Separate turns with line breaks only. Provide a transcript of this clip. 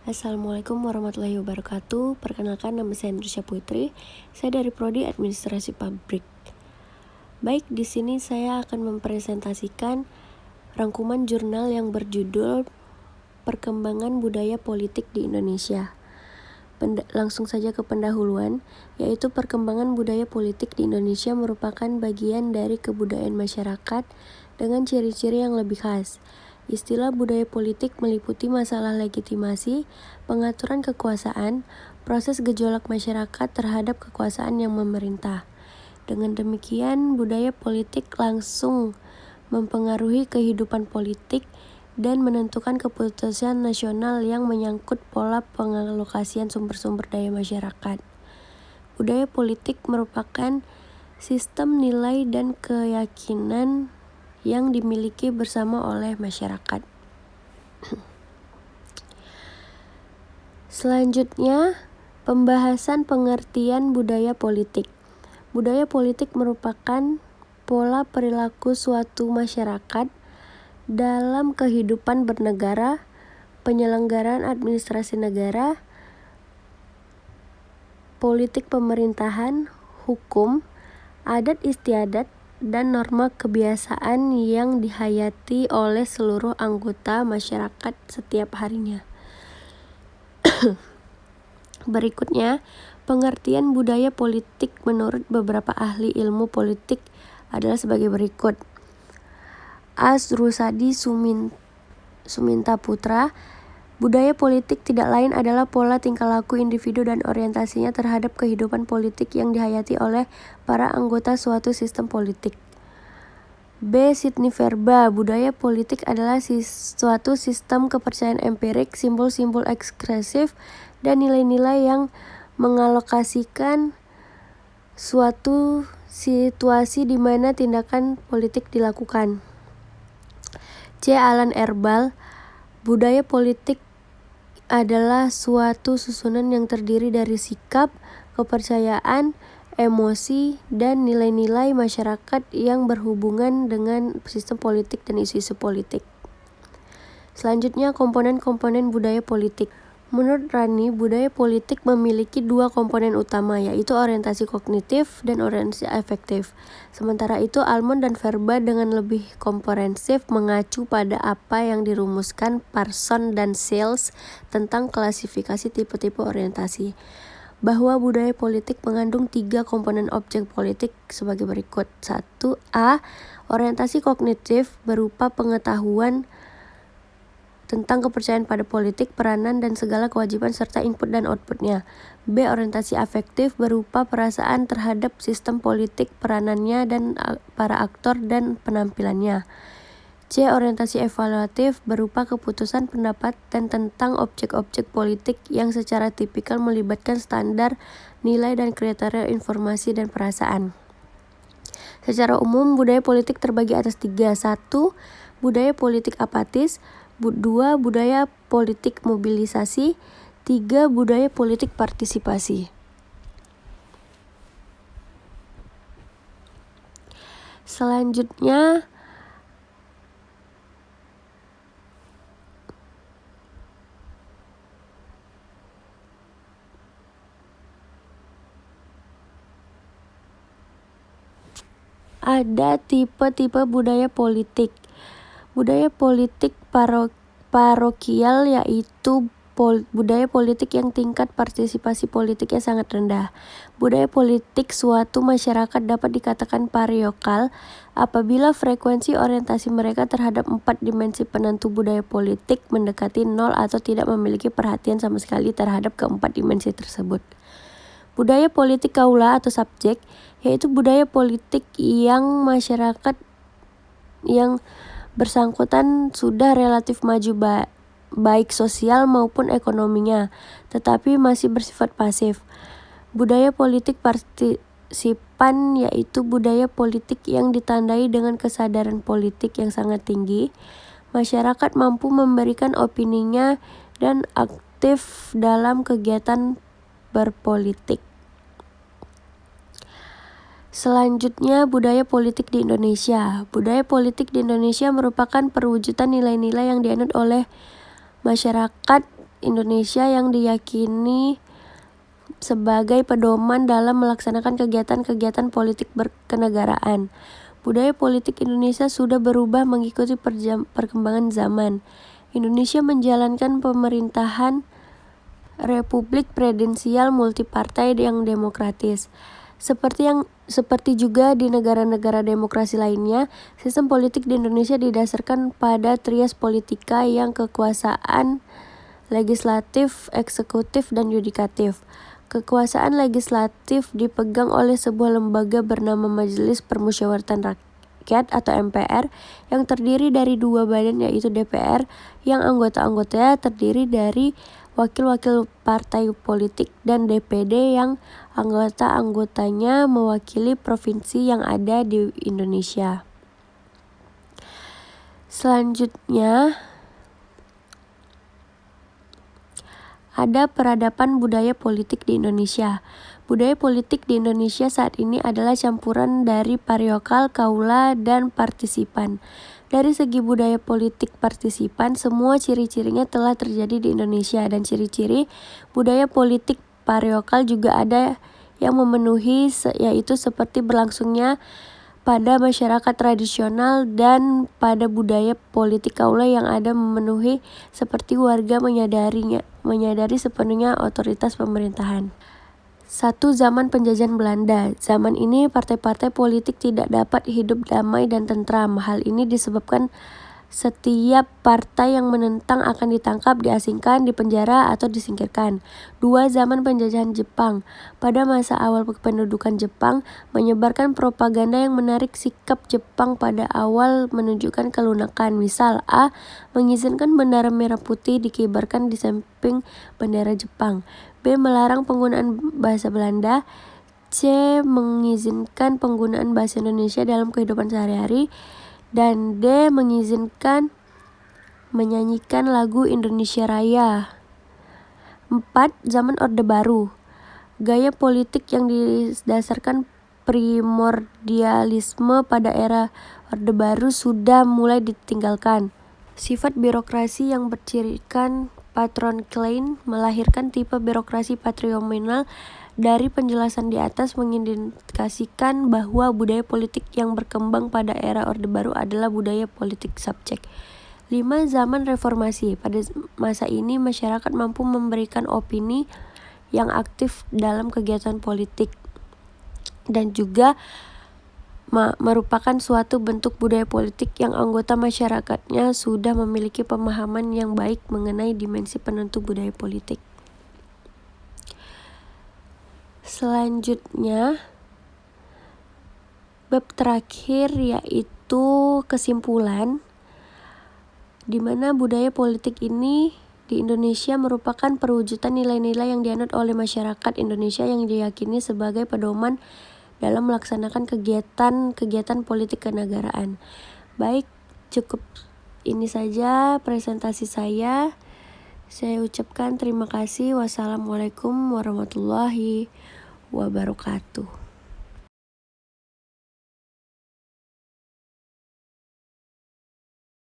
Assalamualaikum warahmatullahi wabarakatuh. Perkenalkan, nama saya Indrisya Putri. Saya dari Prodi Administrasi Pabrik. Baik, di sini saya akan mempresentasikan rangkuman jurnal yang berjudul Perkembangan Budaya Politik di Indonesia. Langsung saja ke pendahuluan, yaitu perkembangan budaya politik di Indonesia merupakan bagian dari kebudayaan masyarakat dengan ciri-ciri yang lebih khas. Istilah budaya politik meliputi masalah legitimasi, pengaturan kekuasaan, proses gejolak masyarakat terhadap kekuasaan yang memerintah. Dengan demikian, budaya politik langsung mempengaruhi kehidupan politik dan menentukan keputusan nasional yang menyangkut pola pengalokasian sumber-sumber daya masyarakat. Budaya politik merupakan sistem nilai dan keyakinan yang dimiliki bersama oleh masyarakat. Selanjutnya, pembahasan pengertian budaya politik. Budaya politik merupakan pola perilaku suatu masyarakat dalam kehidupan bernegara, penyelenggaraan administrasi negara, politik pemerintahan, hukum, adat istiadat, dan norma kebiasaan yang dihayati oleh seluruh anggota masyarakat setiap harinya. Berikutnya, pengertian budaya politik menurut beberapa ahli ilmu politik adalah sebagai berikut. As. Rusadi Suminta Putra, budaya politik tidak lain adalah pola tingkah laku individu dan orientasinya terhadap kehidupan politik yang dihayati oleh para anggota suatu sistem politik. B. Sidney Verba, budaya politik adalah suatu sistem kepercayaan empirik, simbol-simbol ekspresif, dan nilai-nilai yang mengalokasikan suatu situasi di mana tindakan politik dilakukan. C. Alan Erbal, budaya politik adalah suatu susunan yang terdiri dari sikap, kepercayaan, emosi, dan nilai-nilai masyarakat yang berhubungan dengan sistem politik dan isu-isu politik. Selanjutnya, komponen-komponen budaya politik. Menurut Rani, budaya politik memiliki dua komponen utama, yaitu orientasi kognitif dan orientasi afektif. Sementara itu, Almond dan Verba dengan lebih komprehensif mengacu pada apa yang dirumuskan Parson dan Sales tentang klasifikasi tipe-tipe orientasi, bahwa budaya politik mengandung tiga komponen objek politik sebagai berikut. 1. Orientasi kognitif berupa pengetahuan tentang kepercayaan pada politik, peranan, dan segala kewajiban serta input dan outputnya. B. Orientasi afektif berupa perasaan terhadap sistem politik, peranannya, dan para aktor dan penampilannya. C. Orientasi evaluatif berupa keputusan pendapat dan tentang objek-objek politik yang secara tipikal melibatkan standar, nilai, dan kriteria informasi dan perasaan. Secara umum, budaya politik terbagi atas 3. 1. Budaya politik apatis. 2. Budaya politik mobilisasi. 3. Budaya politik partisipasi. Selanjutnya, ada tipe-tipe budaya politik. Budaya politik parokial yaitu budaya politik yang tingkat partisipasi politiknya sangat rendah. Budaya politik suatu masyarakat dapat dikatakan parokial apabila frekuensi orientasi mereka terhadap 4 dimensi penentu budaya politik mendekati 0 atau tidak memiliki perhatian sama sekali terhadap keempat dimensi tersebut. Budaya politik kaula atau subjek yaitu budaya politik yang masyarakat yang bersangkutan sudah relatif maju baik sosial maupun ekonominya, tetapi masih bersifat pasif. Budaya politik partisipan yaitu budaya politik yang ditandai dengan kesadaran politik yang sangat tinggi. Masyarakat mampu memberikan opininya dan aktif dalam kegiatan berpolitik. Selanjutnya, budaya politik di Indonesia. Budaya politik di Indonesia merupakan perwujudan nilai-nilai yang dianut oleh masyarakat Indonesia yang diyakini sebagai pedoman dalam melaksanakan kegiatan-kegiatan politik berkenegaraan. Budaya politik Indonesia sudah berubah mengikuti perkembangan zaman. Indonesia menjalankan pemerintahan republik presidensial multipartai yang demokratis. Seperti juga di negara-negara demokrasi lainnya, sistem politik di Indonesia didasarkan pada trias politika yang kekuasaan legislatif, eksekutif, dan yudikatif. Kekuasaan legislatif dipegang oleh sebuah lembaga bernama Majelis Permusyawaratan Rakyat atau MPR yang terdiri dari 2 badan, yaitu DPR yang anggota-anggotanya terdiri dari wakil-wakil partai politik, dan DPD yang anggota-anggotanya mewakili provinsi yang ada di Indonesia. Selanjutnya ada peradaban budaya politik di Indonesia. Budaya politik di Indonesia saat ini adalah campuran dari patriarkal, kaula, dan partisipan. Dari segi budaya politik partisipan, semua ciri-cirinya telah terjadi di Indonesia, dan ciri-ciri budaya politik patriarkal juga ada yang memenuhi, yaitu seperti berlangsungnya pada masyarakat tradisional dan pada budaya politik kaula yang ada memenuhi, seperti warga menyadari sepenuhnya otoritas pemerintahan. 1. Zaman penjajahan Belanda. Zaman ini partai-partai politik tidak dapat hidup damai dan tentram. Hal ini disebabkan setiap partai yang menentang akan ditangkap, diasingkan, dipenjara, atau disingkirkan. 2. Zaman penjajahan Jepang. Pada masa awal kependudukan Jepang, menyebarkan propaganda yang menarik sikap Jepang pada awal menunjukkan kelunakan. Misal, A. mengizinkan bendera merah putih dikibarkan di samping bendera Jepang. B. melarang penggunaan bahasa Belanda. C. mengizinkan penggunaan bahasa Indonesia dalam kehidupan sehari-hari. Dan D. mengizinkan menyanyikan lagu Indonesia Raya. 4. Zaman Orde Baru. Gaya politik yang didasarkan primordialisme pada era Orde Baru sudah mulai ditinggalkan. Sifat birokrasi yang bercirikan patron klein melahirkan tipe birokrasi patriominal. Dari penjelasan di atas mengindikasikan bahwa budaya politik yang berkembang pada era Orde Baru adalah budaya politik subjek. 5. Zaman reformasi. Pada masa ini masyarakat mampu memberikan opini yang aktif dalam kegiatan politik dan juga merupakan suatu bentuk budaya politik yang anggota masyarakatnya sudah memiliki pemahaman yang baik mengenai dimensi penentu budaya politik. Selanjutnya, bab terakhir yaitu kesimpulan, di mana budaya politik ini di Indonesia merupakan perwujudan nilai-nilai yang dianut oleh masyarakat Indonesia yang diyakini sebagai pedoman dalam melaksanakan kegiatan politik kenegaraan. Baik, cukup ini saja presentasi saya. Saya ucapkan terima kasih. Wassalamualaikum warahmatullahi wabarakatuh.